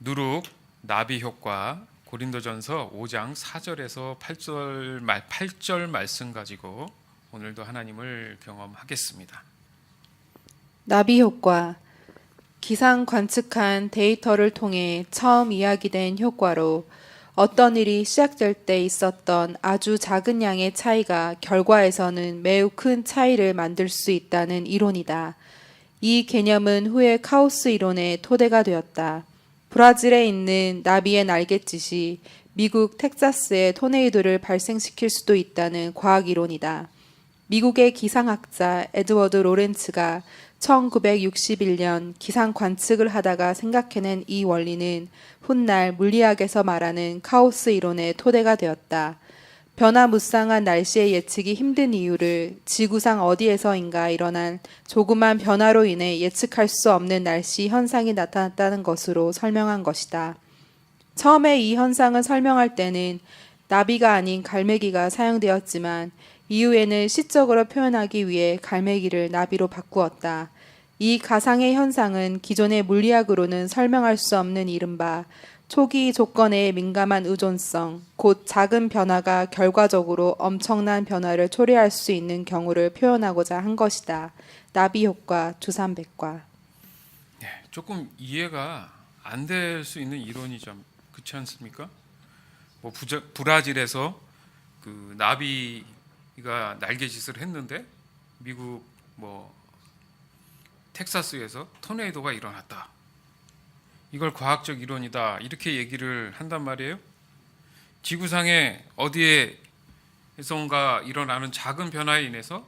누룩, 나비 효과, 고린도전서 5장 4절에서 8절 말씀 가지고 오늘도 하나님을 경험하겠습니다. 나비 효과. 기상 관측한 데이터를 통해 처음 이야기된 효과로 어떤 일이 시작될 때 있었던 아주 작은 양의 차이가 결과에서는 매우 큰 차이를 만들 수 있다는 이론이다. 이 개념은 후에 카오스 이론의 토대가 되었다. 브라질에 있는 나비의 날갯짓이 미국 텍사스의 토네이도를 발생시킬 수도 있다는 과학 이론이다. 미국의 기상학자 에드워드 로렌츠가 1961년 기상 관측을 하다가 생각해낸 이 원리는 훗날 물리학에서 말하는 카오스 이론의 토대가 되었다. 변화무쌍한 날씨의 예측이 힘든 이유를 지구상 어디에서인가 일어난 조그만 변화로 인해 예측할 수 없는 날씨 현상이 나타났다는 것으로 설명한 것이다. 처음에 이 현상을 설명할 때는 나비가 아닌 갈매기가 사용되었지만 이후에는 시적으로 표현하기 위해 갈매기를 나비로 바꾸었다. 이 가상의 현상은 기존의 물리학으로는 설명할 수 없는 이른바 초기 조건에 민감한 의존성, 곧 작은 변화가 결과적으로 엄청난 변화를 초래할 수 있는 경우를 표현하고자 한 것이다. 나비 효과, 주산백과. 조금 이해가 안 될 수 있는 이론이죠. 그렇지 않습니까? 브라질에서 그 나비가 날개짓을 했는데 미국 텍사스에서 토네이도가 일어났다. 이걸 과학적 이론이다. 이렇게 얘기를 한단 말이에요. 지구상에 어디에선가 일어나는 작은 변화에 인해서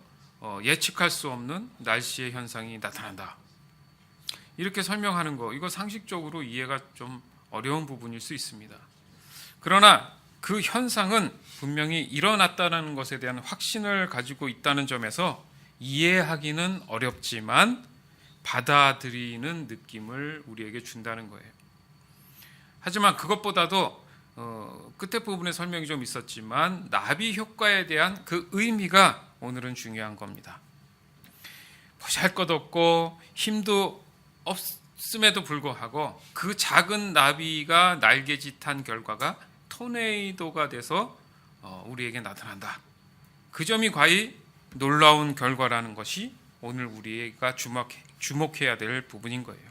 예측할 수 없는 날씨의 현상이 나타난다. 이렇게 설명하는 거, 이거 상식적으로 이해가 좀 어려운 부분일 수 있습니다. 그러나 그 현상은 분명히 일어났다는 것에 대한 확신을 가지고 있다는 점에서 이해하기는 어렵지만 받아들이는 느낌을 우리에게 준다는 거예요. 하지만 그것보다도 끝에 부분에 설명이 좀 있었지만 나비 효과에 대한 그 의미가 오늘은 중요한 겁니다. 보잘것없고 힘도 없음에도 불구하고 그 작은 나비가 날개짓한 결과가 토네이도가 돼서 우리에게 나타난다. 그 점이 과히 놀라운 결과라는 것이 오늘 우리가 주목해야 될 부분인 거예요.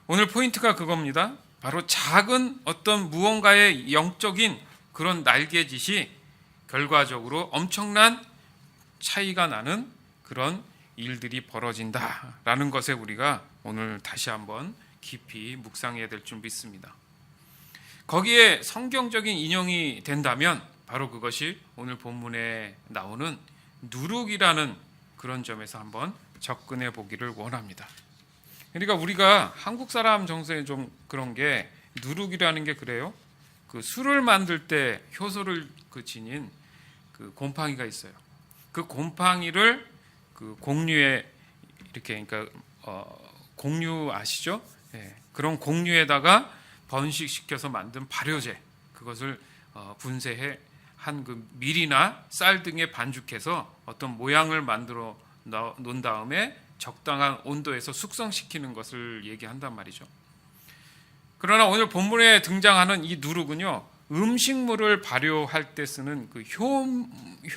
오늘 포인트가 그겁니다. 바로 작은 어떤 무언가의 영적인 그런 날개짓이 결과적으로 엄청난 차이가 나는 그런 일들이 벌어진다라는 것에 우리가 오늘 다시 한번 깊이 묵상해야 될 줄 믿습니다. 거기에 성경적인 인용이 된다면 바로 그것이 오늘 본문에 나오는 누룩이라는 그런 점에서 한번 접근해 보기를 원합니다. 그러니까 우리가 한국 사람 정서에 좀 그런 게 누룩이라는 게 그래요. 그 술을 만들 때 효소를 지닌 그 곰팡이가 있어요. 그 곰팡이를 그 공류에 이렇게 그러니까 공류 아시죠? 예, 그런 공류에다가 번식시켜서 만든 발효제 그것을 분쇄해 한 그 밀이나 쌀 등에 반죽해서 어떤 모양을 만들어 놓은 다음에 적당한 온도에서 숙성시키는 것을 얘기한단 말이죠. 그러나 오늘 본문에 등장하는 이 누룩은요, 음식물을 발효할 때 쓰는 그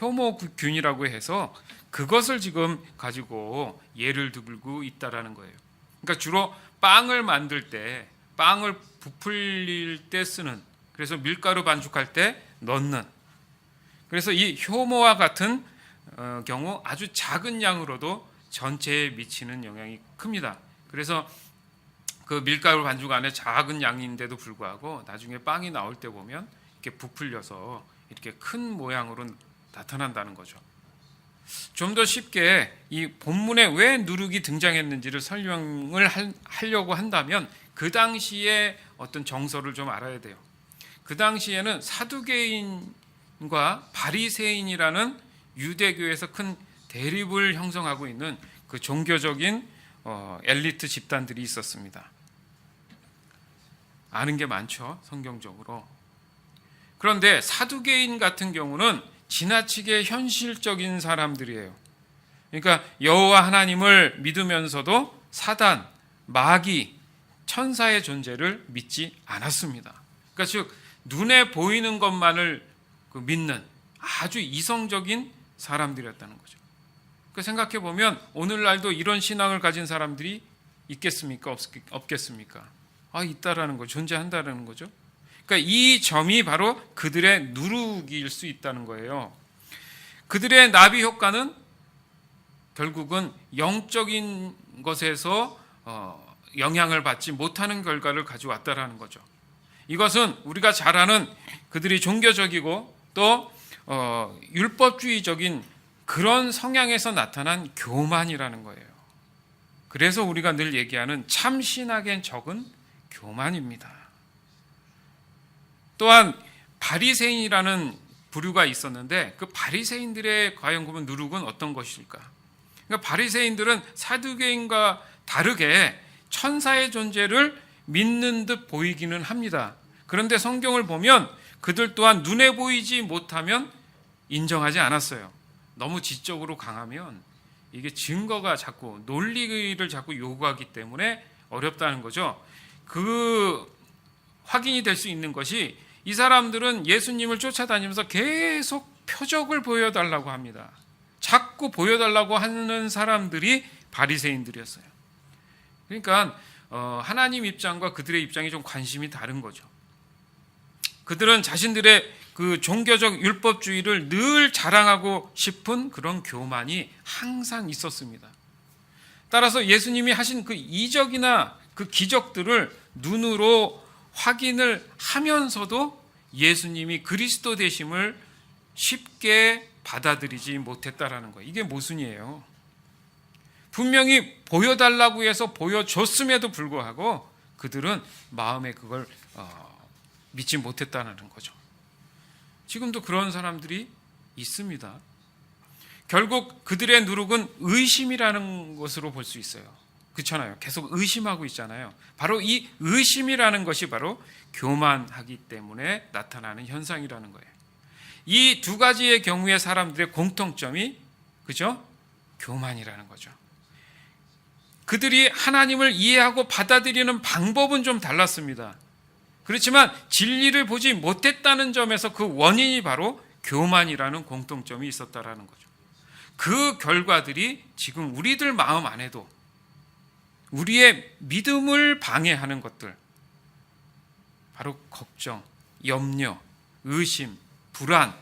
효모균이라고 해서 그것을 지금 가지고 예를 들고 있다라는 거예요. 그러니까 주로 빵을 만들 때, 빵을 부풀릴 때 쓰는, 그래서 밀가루 반죽할 때 넣는, 그래서 이 효모와 같은 경우 아주 작은 양으로도 전체에 미치는 영향이 큽니다. 그래서 그 밀가루 반죽 안에 작은 양인데도 불구하고 나중에 빵이 나올 때 보면 이렇게 부풀려서 이렇게 큰 모양으로 나타난다는 거죠. 좀 더 쉽게 이 본문에 왜 누룩이 등장했는지를 설명을 하려고 한다면 그 당시에 어떤 정서를 좀 알아야 돼요. 그 당시에는 사두개인과 바리새인이라는 유대교에서 큰 대립을 형성하고 있는 그 종교적인 엘리트 집단들이 있었습니다. 아는 게 많죠, 성경적으로. 그런데 사두개인 같은 경우는 지나치게 현실적인 사람들이에요. 그러니까 여호와 하나님을 믿으면서도 사단, 마귀, 천사의 존재를 믿지 않았습니다. 그러니까 즉 눈에 보이는 것만을 믿는 아주 이성적인 사람들이었다는 거죠. 그 생각해 보면 오늘날도 이런 신앙을 가진 사람들이 있겠습니까? 없겠습니까? 있다라는 거, 존재한다라는 거죠. 그러니까 이 점이 바로 그들의 누룩일 수 있다는 거예요. 그들의 나비 효과는 결국은 영적인 것에서 영향을 받지 못하는 결과를 가져왔다라는 거죠. 이것은 우리가 잘 아는 그들이 종교적이고 또 율법주의적인 그런 성향에서 나타난 교만이라는 거예요. 그래서 우리가 늘 얘기하는 참 신학의 적은 교만입니다. 또한 바리새인이라는 부류가 있었는데 그 바리새인들의 과연 그러면 누룩은 어떤 것일까? 그러니까 바리새인들은 사두개인과 다르게 천사의 존재를 믿는 듯 보이기는 합니다. 그런데 성경을 보면 그들 또한 눈에 보이지 못하면 인정하지 않았어요. 너무 지적으로 강하면 이게 증거가 자꾸 논리를 자꾸 요구하기 때문에 어렵다는 거죠. 그 확인이 될 수 있는 것이 이 사람들은 예수님을 쫓아다니면서 계속 표적을 보여달라고 합니다. 자꾸 보여달라고 하는 사람들이 바리새인들이었어요. 그러니까 하나님 입장과 그들의 입장이 좀 관심이 다른 거죠. 그들은 자신들의 그 종교적 율법주의를 늘 자랑하고 싶은 그런 교만이 항상 있었습니다. 따라서 예수님이 하신 그 이적이나 그 기적들을 눈으로 확인을 하면서도 예수님이 그리스도 되심을 쉽게 받아들이지 못했다라는 거예요. 이게 모순이에요. 분명히 보여달라고 해서 보여줬음에도 불구하고 그들은 마음에 그걸 믿지 못했다는 거죠. 지금도 그런 사람들이 있습니다. 결국 그들의 누룩은 의심이라는 것으로 볼 수 있어요. 그렇잖아요. 계속 의심하고 있잖아요. 바로 이 의심이라는 것이 바로 교만하기 때문에 나타나는 현상이라는 거예요. 이 두 가지의 경우의 사람들의 공통점이 그죠? 교만이라는 거죠. 그들이 하나님을 이해하고 받아들이는 방법은 좀 달랐습니다. 그렇지만 진리를 보지 못했다는 점에서 그 원인이 바로 교만이라는 공통점이 있었다라는 거죠. 그 결과들이 지금 우리들 마음 안에도 우리의 믿음을 방해하는 것들, 바로 걱정, 염려, 의심, 불안,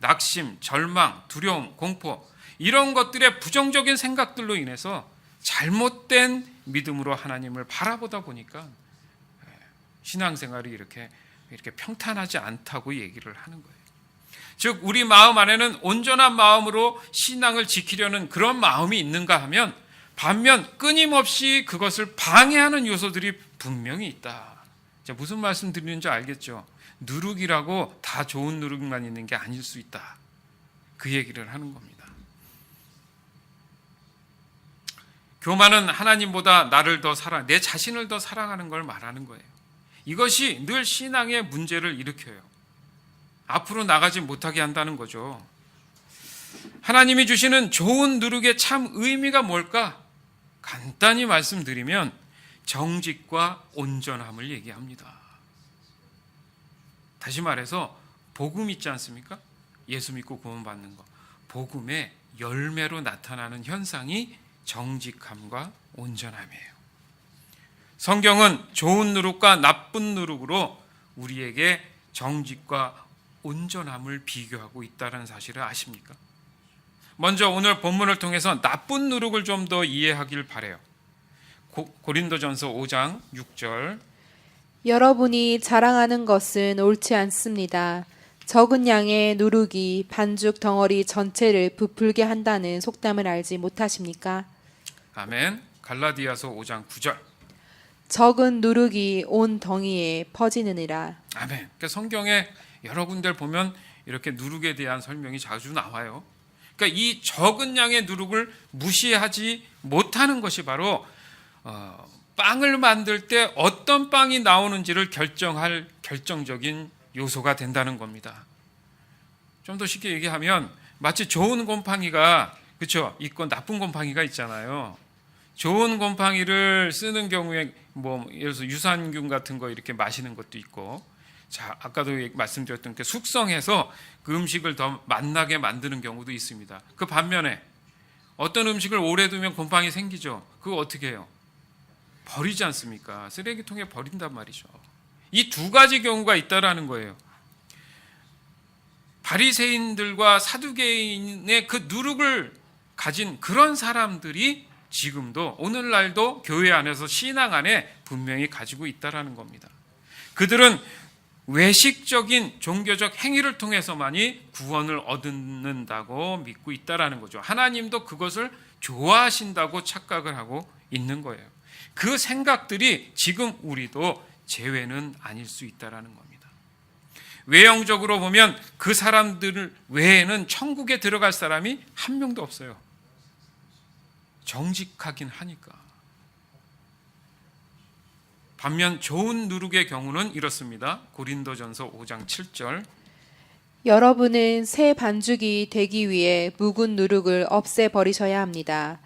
낙심, 절망, 두려움, 공포, 이런 것들의 부정적인 생각들로 인해서 잘못된 믿음으로 하나님을 바라보다 보니까 신앙생활이 이렇게 평탄하지 않다고 얘기를 하는 거예요. 즉 우리 마음 안에는 온전한 마음으로 신앙을 지키려는 그런 마음이 있는가 하면 반면 끊임없이 그것을 방해하는 요소들이 분명히 있다. 자, 무슨 말씀 드리는지 알겠죠? 누룩이라고 다 좋은 누룩만 있는 게 아닐 수 있다. 그 얘기를 하는 겁니다. 교만은 하나님보다 나를 더 내 자신을 더 사랑하는 걸 말하는 거예요. 이것이 늘 신앙의 문제를 일으켜요. 앞으로 나가지 못하게 한다는 거죠. 하나님이 주시는 좋은 누룩의 참 의미가 뭘까? 간단히 말씀드리면 정직과 온전함을 얘기합니다. 다시 말해서 복음 있지 않습니까? 예수 믿고 구원받는 거. 복음의 열매로 나타나는 현상이 정직함과 온전함이에요. 성경은 좋은 누룩과 나쁜 누룩으로 우리에게 정직과 온전함을 비교하고 있다는 사실을 아십니까? 먼저 오늘 본문을 통해서 나쁜 누룩을 좀 더 이해하길 바라요. 고린도전서 5장 6절 여러분이 자랑하는 것은 옳지 않습니다. 적은 양의 누룩이 반죽 덩어리 전체를 부풀게 한다는 속담을 알지 못하십니까? 아멘. 갈라디아서 5장 9절 적은 누룩이 온 덩이에 퍼지느니라. 아멘. 그러니까 성경에 여러 군데를 보면 이렇게 누룩에 대한 설명이 자주 나와요. 그러니까 이 적은 양의 누룩을 무시하지 못하는 것이 바로 빵을 만들 때 어떤 빵이 나오는지를 결정할 결정적인 요소가 된다는 겁니다. 좀 더 쉽게 얘기하면 마치 좋은 곰팡이가 그렇죠? 있고 나쁜 곰팡이가 있잖아요. 좋은 곰팡이를 쓰는 경우에 뭐 예를 들어서 유산균 같은 거 이렇게 마시는 것도 있고, 자 아까도 말씀드렸던 게 숙성해서 그 음식을 더 맛나게 만드는 경우도 있습니다. 그 반면에 어떤 음식을 오래 두면 곰팡이 생기죠. 그거 어떻게 해요? 버리지 않습니까? 쓰레기통에 버린단 말이죠. 이 두 가지 경우가 있다라는 거예요. 바리새인들과 사두개인의 그 누룩을 가진 그런 사람들이 지금도 오늘날도 교회 안에서 신앙 안에 분명히 가지고 있다라는 겁니다. 그들은 외식적인 종교적 행위를 통해서만이 구원을 얻는다고 믿고 있다라는 거죠. 하나님도 그것을 좋아하신다고 착각을 하고 있는 거예요. 그 생각들이 지금 우리도 제외는 아닐 수 있다라는 겁니다. 외형적으로 보면 그 사람들 외에는 천국에 들어갈 사람이 한 명도 없어요. 정직하긴 하니까. 반면 좋은 누룩의 경우는 이렇습니다. 고린도전서 5장 7절. 여러분은 새 반죽이 되기 위해 묵은 누룩을 없애버리셔야 합니다.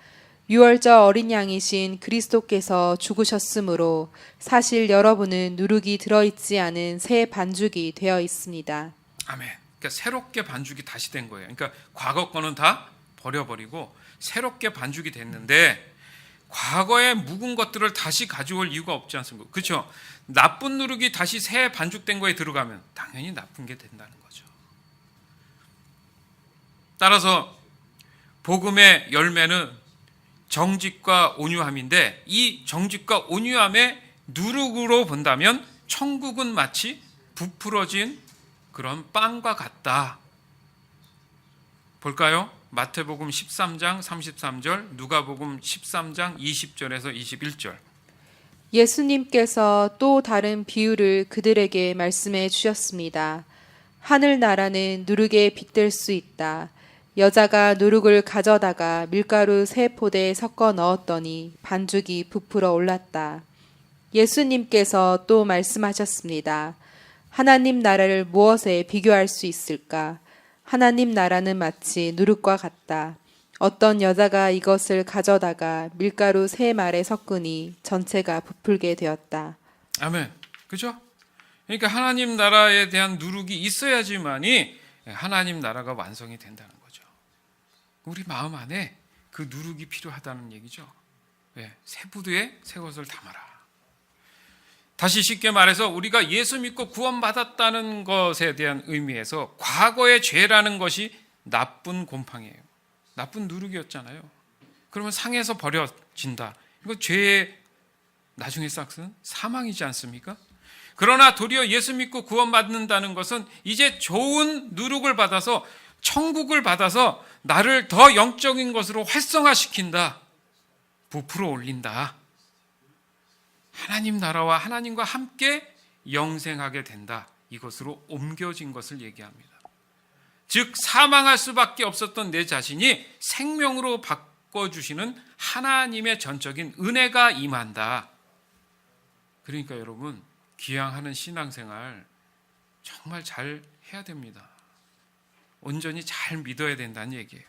유월절 어린 양이신 그리스도께서 죽으셨으므로 사실 여러분은 누룩이 들어있지 않은 새 반죽이 되어 있습니다. 아멘. 그러니까 새롭게 반죽이 다시 된 거예요. 그러니까 과거 거는 다 버려버리고 새롭게 반죽이 됐는데, 과거에 묵은 것들을 다시 가져올 이유가 없지 않습니까? 그렇죠? 나쁜 누룩이 다시 새 반죽된 거에 들어가면 당연히 나쁜 게 된다는 거죠. 따라서 복음의 열매는 정직과 온유함인데, 이 정직과 온유함의 누룩으로 본다면 천국은 마치 부풀어진 그런 빵과 같다. 볼까요? 마태복음 13장 33절, 누가복음 13장 20절에서 21절. 예수님께서 또 다른 비유를 그들에게 말씀해 주셨습니다. 하늘나라는 누룩에 빗댈 수 있다. 여자가 누룩을 가져다가 밀가루 3포대에 섞어 넣었더니 반죽이 부풀어 올랐다. 예수님께서 또 말씀하셨습니다. 하나님 나라를 무엇에 비교할 수 있을까? 하나님 나라는 마치 누룩과 같다. 어떤 여자가 이것을 가져다가 밀가루 3말에 섞으니 전체가 부풀게 되었다. 아멘. 그죠? 그러니까 하나님 나라에 대한 누룩이 있어야지만이 하나님 나라가 완성이 된다는 거죠. 우리 마음 안에 그 누룩이 필요하다는 얘기죠. 새 부두에 새 것을 담아라. 다시 쉽게 말해서 우리가 예수 믿고 구원받았다는 것에 대한 의미에서 과거의 죄라는 것이 나쁜 곰팡이에요. 나쁜 누룩이었잖아요. 그러면 상해서 버려진다. 이거 죄의 나중의 싹은 사망이지 않습니까? 그러나 도리어 예수 믿고 구원받는다는 것은 이제 좋은 누룩을 받아서, 천국을 받아서 나를 더 영적인 것으로 활성화시킨다. 부풀어 올린다. 하나님 나라와 하나님과 함께 영생하게 된다. 이것으로 옮겨진 것을 얘기합니다. 즉 사망할 수밖에 없었던 내 자신이 생명으로 바꿔주시는 하나님의 전적인 은혜가 임한다. 그러니까 여러분, 귀향하는 신앙생활 정말 잘 해야 됩니다. 온전히 잘 믿어야 된다는 얘기예요.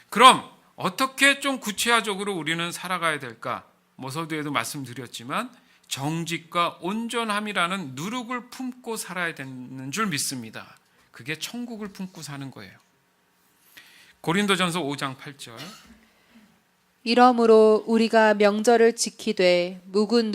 그럼 어떻게 좀 구체화적으로 우리는 살아가야 될까? 서두에도 말씀드렸지만 정직과 온전함이라는 누룩을 품고 살아야 되는 줄 믿습니다. 그게 천국을 품고 사는 거예요. 고린도전서 5장 8절. 이러므로 우리가 명절을 지키되 묵은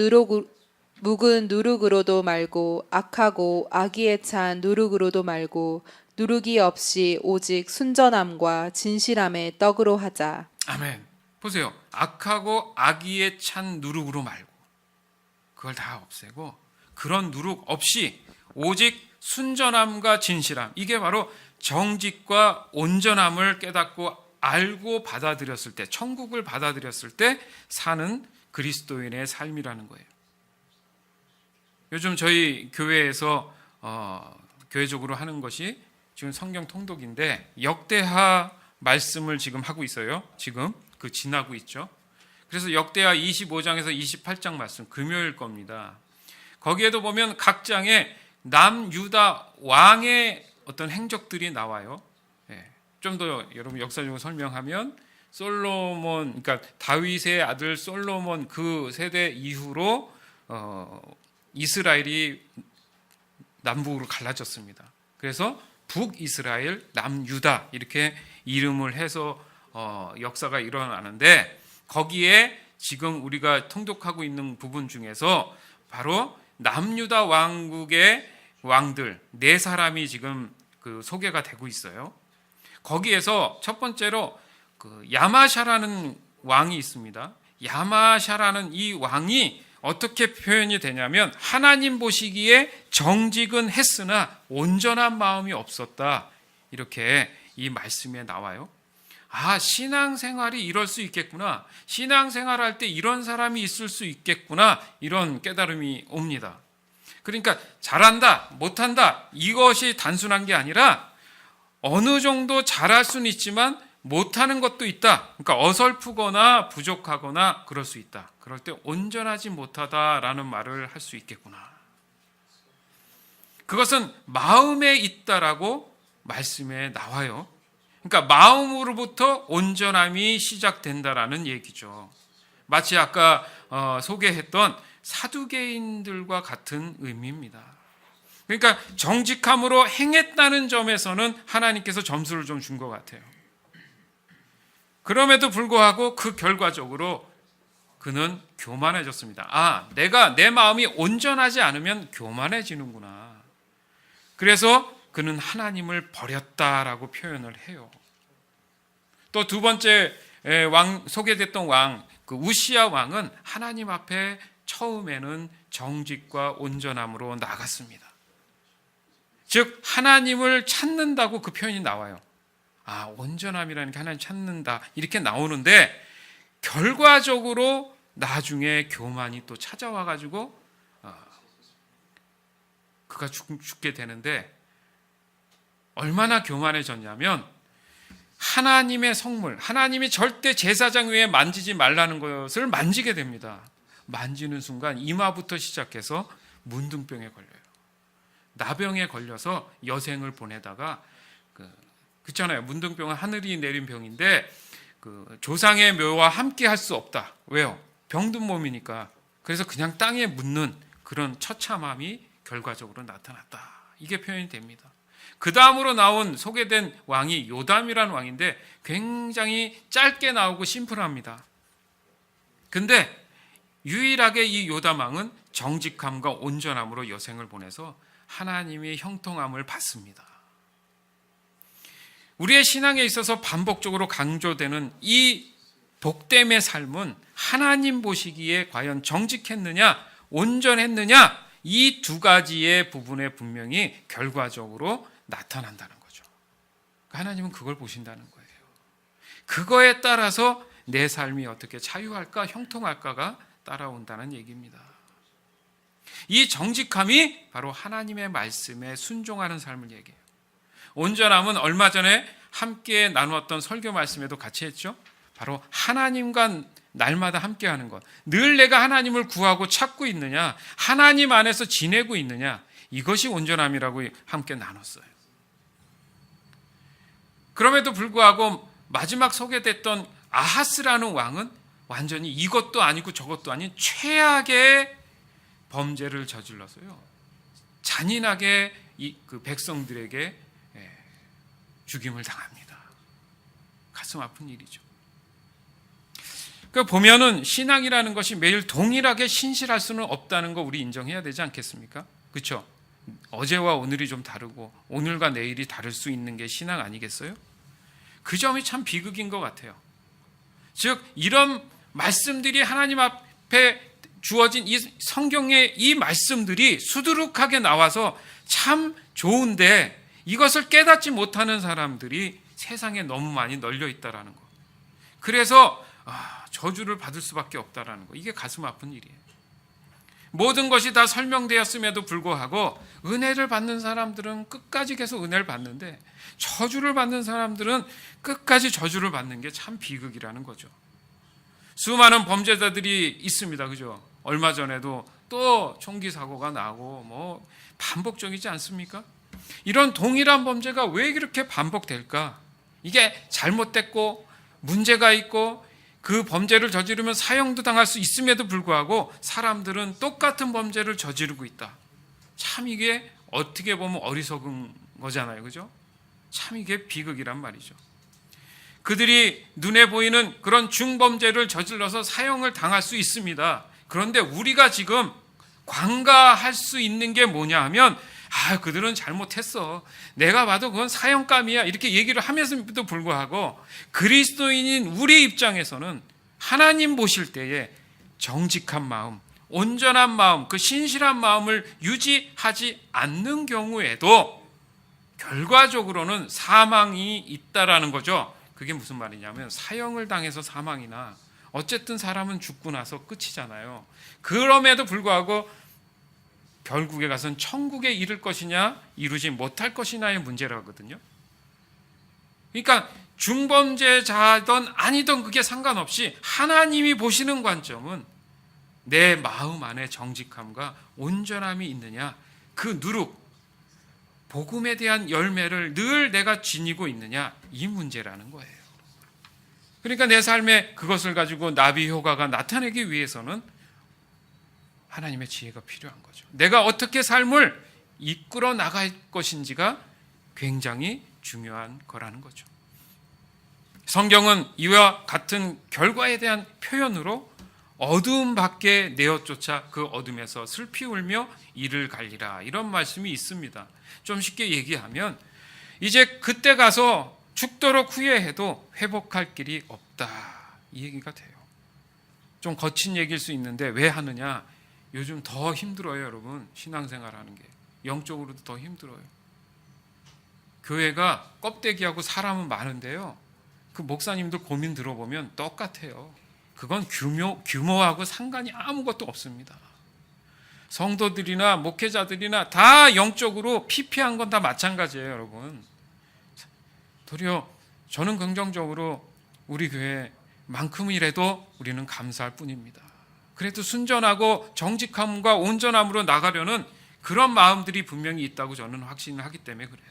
누룩으로도 말고 악하고 악의에 찬 누룩으로도 말고 누룩이 없이 오직 순전함과 진실함의 떡으로 하자. 아멘. 보세요. 악하고 악의에 찬 누룩으로 말고 그걸 다 없애고 그런 누룩 없이 오직 순전함과 진실함, 이게 바로 정직과 온전함을 깨닫고 알고 받아들였을 때, 천국을 받아들였을 때 사는 그리스도인의 삶이라는 거예요. 요즘 저희 교회에서 교회적으로 하는 것이 지금 성경 통독인데 역대하 말씀을 지금 하고 있어요. 지금 그 지나고 있죠. 그래서 역대하 25장에서 28장 말씀 금요일 겁니다. 거기에도 보면 각 장에 남유다 왕의 어떤 행적들이 나와요. 좀 더 여러분 역사적으로 설명하면 솔로몬, 그러니까 다윗의 아들 솔로몬 그 세대 이후로 이스라엘이 남북으로 갈라졌습니다. 그래서 북이스라엘, 남유다 이렇게 이름을 해서 역사가 일어나는데, 거기에 지금 우리가 통독하고 있는 부분 중에서 바로 남유다 왕국의 왕들 4사람이 지금 그 소개가 되고 있어요. 거기에서 첫 번째로 그 야마샤라는 왕이 있습니다. 야마샤라는 이 왕이 어떻게 표현이 되냐면, 하나님 보시기에 정직은 했으나 온전한 마음이 없었다, 이렇게 이 말씀에 나와요. 아, 신앙생활이 이럴 수 있겠구나, 신앙생활할 때 이런 사람이 있을 수 있겠구나, 이런 깨달음이 옵니다. 그러니까 잘한다 못한다 이것이 단순한 게 아니라 어느 정도 잘할 수는 있지만 못하는 것도 있다. 그러니까 어설프거나 부족하거나 그럴 수 있다. 그럴 때 온전하지 못하다라는 말을 할 수 있겠구나. 그것은 마음에 있다라고 말씀에 나와요. 그러니까 마음으로부터 온전함이 시작된다라는 얘기죠. 마치 아까 소개했던 사두개인들과 같은 의미입니다. 그러니까 정직함으로 행했다는 점에서는 하나님께서 점수를 좀 준 것 같아요. 그럼에도 불구하고 그 결과적으로 그는 교만해졌습니다. 아, 내가 내 마음이 온전하지 않으면 교만해지는구나. 그래서 그는 하나님을 버렸다라고 표현을 해요. 또 두 번째 왕, 소개됐던 왕, 그 우시야 왕은 하나님 앞에 처음에는 정직과 온전함으로 나갔습니다. 즉 하나님을 찾는다고 그 표현이 나와요. 아, 온전함이라는 게 하나님 찾는다 이렇게 나오는데, 결과적으로 나중에 교만이 또 찾아와 가지고 그가 죽게 되는데, 얼마나 교만해졌냐면 하나님의 성물, 하나님이 절대 제사장 위에 만지지 말라는 것을 만지게 됩니다. 만지는 순간 이마부터 시작해서 문둥병에 걸려요. 나병에 걸려서 여생을 보내다가 그렇잖아요. 문둥병은 하늘이 내린 병인데 그 조상의 묘와 함께 할 수 없다. 왜요? 병든 몸이니까. 그래서 그냥 땅에 묻는 그런 처참함이 결과적으로 나타났다. 이게 표현이 됩니다. 그 다음으로 나온 소개된 왕이 요담이라는 왕인데 굉장히 짧게 나오고 심플합니다. 근데 유일하게 이 요담 왕은 정직함과 온전함으로 여생을 보내서 하나님의 형통함을 받습니다. 우리의 신앙에 있어서 반복적으로 강조되는 이 복됨의 삶은 하나님 보시기에 과연 정직했느냐, 온전했느냐, 이 두 가지의 부분에 분명히 결과적으로 나타난다는 거죠. 하나님은 그걸 보신다는 거예요. 그거에 따라서 내 삶이 어떻게 자유할까, 형통할까가 따라온다는 얘기입니다. 이 정직함이 바로 하나님의 말씀에 순종하는 삶을 얘기해요. 온전함은 얼마 전에 함께 나누었던 설교 말씀에도 같이 했죠. 바로 하나님과 날마다 함께하는 것. 늘 내가 하나님을 구하고 찾고 있느냐, 하나님 안에서 지내고 있느냐, 이것이 온전함이라고 함께 나눴어요. 그럼에도 불구하고 마지막 소개됐던 아하스라는 왕은 완전히 이것도 아니고 저것도 아닌 최악의 범죄를 저질러서요, 잔인하게 그 백성들에게 죽임을 당합니다. 가슴 아픈 일이죠. 그러니까 보면은 신앙이라는 것이 매일 동일하게 신실할 수는 없다는 거 우리 인정해야 되지 않겠습니까? 그렇죠? 어제와 오늘이 좀 다르고 오늘과 내일이 다를 수 있는 게 신앙 아니겠어요? 그 점이 참 비극인 것 같아요. 즉 이런 말씀들이 하나님 앞에 주어진 이 성경의 이 말씀들이 수두룩하게 나와서 참 좋은데 이것을 깨닫지 못하는 사람들이 세상에 너무 많이 널려 있다라는 거. 그래서 저주를 받을 수밖에 없다라는 거. 이게 가슴 아픈 일이에요. 모든 것이 다 설명되었음에도 불구하고 은혜를 받는 사람들은 끝까지 계속 은혜를 받는데 저주를 받는 사람들은 끝까지 저주를 받는 게 참 비극이라는 거죠. 수많은 범죄자들이 있습니다. 그죠? 얼마 전에도 또 총기 사고가 나고 반복적이지 않습니까? 이런 동일한 범죄가 왜 이렇게 반복될까? 이게 잘못됐고 문제가 있고 그 범죄를 저지르면 사형도 당할 수 있음에도 불구하고 사람들은 똑같은 범죄를 저지르고 있다. 참 이게 어떻게 보면 어리석은 거잖아요. 그죠? 참 이게 비극이란 말이죠. 그들이 눈에 보이는 그런 중범죄를 저질러서 사형을 당할 수 있습니다. 그런데 우리가 지금 관가할 수 있는 게 뭐냐 하면 그들은 잘못했어. 내가 봐도 그건 사형감이야. 이렇게 얘기를 하면서도 불구하고 그리스도인인 우리 입장에서는 하나님 보실 때에 정직한 마음, 온전한 마음, 그 신실한 마음을 유지하지 않는 경우에도 결과적으로는 사망이 있다라는 거죠. 그게 무슨 말이냐면 사형을 당해서 사망이나 어쨌든 사람은 죽고 나서 끝이잖아요. 그럼에도 불구하고 결국에 가서는 천국에 이를 것이냐 이루지 못할 것이냐의 문제라거든요. 그러니까 중범죄자든 아니든 그게 상관없이 하나님이 보시는 관점은 내 마음 안에 정직함과 온전함이 있느냐, 그 누룩, 복음에 대한 열매를 늘 내가 지니고 있느냐, 이 문제라는 거예요. 그러니까 내 삶에 그것을 가지고 나비 효과가 나타내기 위해서는 하나님의 지혜가 필요한 거죠. 내가 어떻게 삶을 이끌어 나갈 것인지가 굉장히 중요한 거라는 거죠. 성경은 이와 같은 결과에 대한 표현으로 어두움 밖에 내어 쫓아 그 어둠에서 슬피 울며 이를 갈리라, 이런 말씀이 있습니다. 좀 쉽게 얘기하면 이제 그때 가서 죽도록 후회해도 회복할 길이 없다, 이 얘기가 돼요. 좀 거친 얘기일 수 있는데 왜 하느냐, 요즘 더 힘들어요. 여러분, 신앙생활하는 게 영적으로도 더 힘들어요. 교회가 껍데기하고 사람은 많은데요, 그 목사님들 고민 들어보면 똑같아요. 그건 규모하고 상관이 아무것도 없습니다. 성도들이나 목회자들이나 다 영적으로 피폐한 건 다 마찬가지예요. 여러분, 도리어 저는 긍정적으로 우리 교회만큼이라도 우리는 감사할 뿐입니다. 그래도 순전하고 정직함과 온전함으로 나가려는 그런 마음들이 분명히 있다고 저는 확신을 하기 때문에 그래요.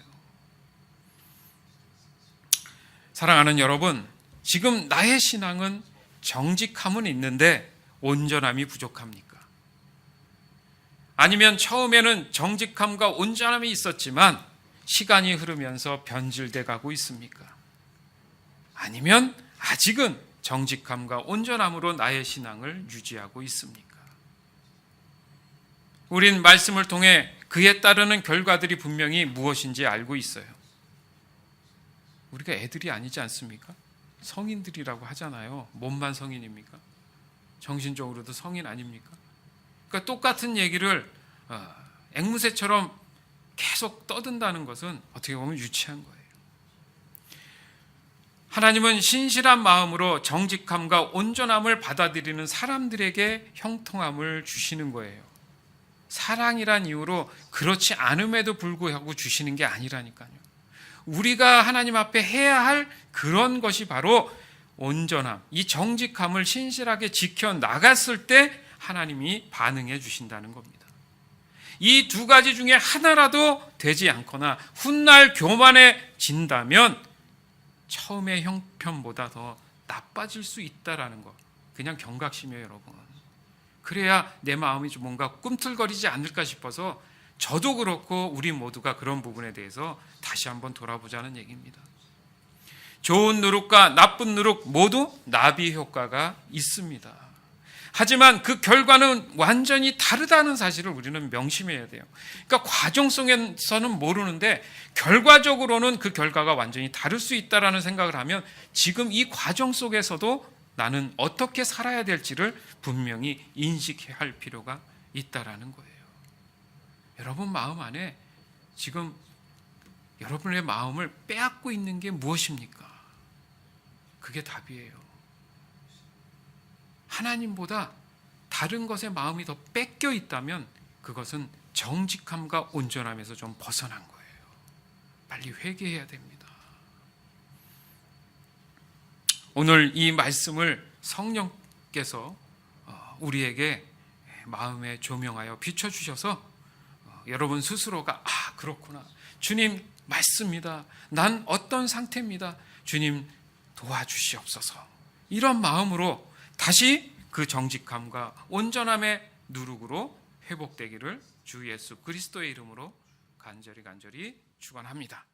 사랑하는 여러분, 지금 나의 신앙은 정직함은 있는데 온전함이 부족합니까? 아니면 처음에는 정직함과 온전함이 있었지만 시간이 흐르면서 변질돼 가고 있습니까? 아니면 아직은 정직함과 온전함으로 나의 신앙을 유지하고 있습니까? 우린 말씀을 통해 그에 따르는 결과들이 분명히 무엇인지 알고 있어요. 우리가 애들이 아니지 않습니까? 성인들이라고 하잖아요. 몸만 성인입니까? 정신적으로도 성인 아닙니까? 그러니까 똑같은 얘기를 앵무새처럼 계속 떠든다는 것은 어떻게 보면 유치한 거예요. 하나님은 신실한 마음으로 정직함과 온전함을 받아들이는 사람들에게 형통함을 주시는 거예요. 사랑이란 이유로 그렇지 않음에도 불구하고 주시는 게 아니라니까요. 우리가 하나님 앞에 해야 할 그런 것이 바로 온전함, 이 정직함을 신실하게 지켜나갔을 때 하나님이 반응해 주신다는 겁니다. 이 두 가지 중에 하나라도 되지 않거나 훗날 교만해진다면 처음의 형편보다 더 나빠질 수 있다라는 거, 그냥 경각심이에요. 여러분, 그래야 내 마음이 좀 뭔가 꿈틀거리지 않을까 싶어서 저도 그렇고 우리 모두가 그런 부분에 대해서 다시 한번 돌아보자는 얘기입니다. 좋은 누룩과 나쁜 누룩 모두 나비 효과가 있습니다. 하지만 그 결과는 완전히 다르다는 사실을 우리는 명심해야 돼요. 그러니까 과정 속에서는 모르는데 결과적으로는 그 결과가 완전히 다를 수 있다는 생각을 하면 지금 이 과정 속에서도 나는 어떻게 살아야 될지를 분명히 인식해야 할 필요가 있다는 거예요. 여러분 마음 안에 지금 여러분의 마음을 빼앗고 있는 게 무엇입니까? 그게 답이에요. 하나님보다 다른 것에 마음이 더 뺏겨 있다면 그것은 정직함과 온전함에서 좀 벗어난 거예요. 빨리 회개해야 됩니다. 오늘 이 말씀을 성령께서 우리에게 마음에 조명하여 비춰주셔서 여러분 스스로가 그렇구나, 주님 맞습니다, 난 어떤 상태입니다, 주님 도와주시옵소서. 이런 마음으로 다시 그 정직함과 온전함의 누룩으로 회복되기를 주 예수 그리스도의 이름으로 간절히 축원합니다.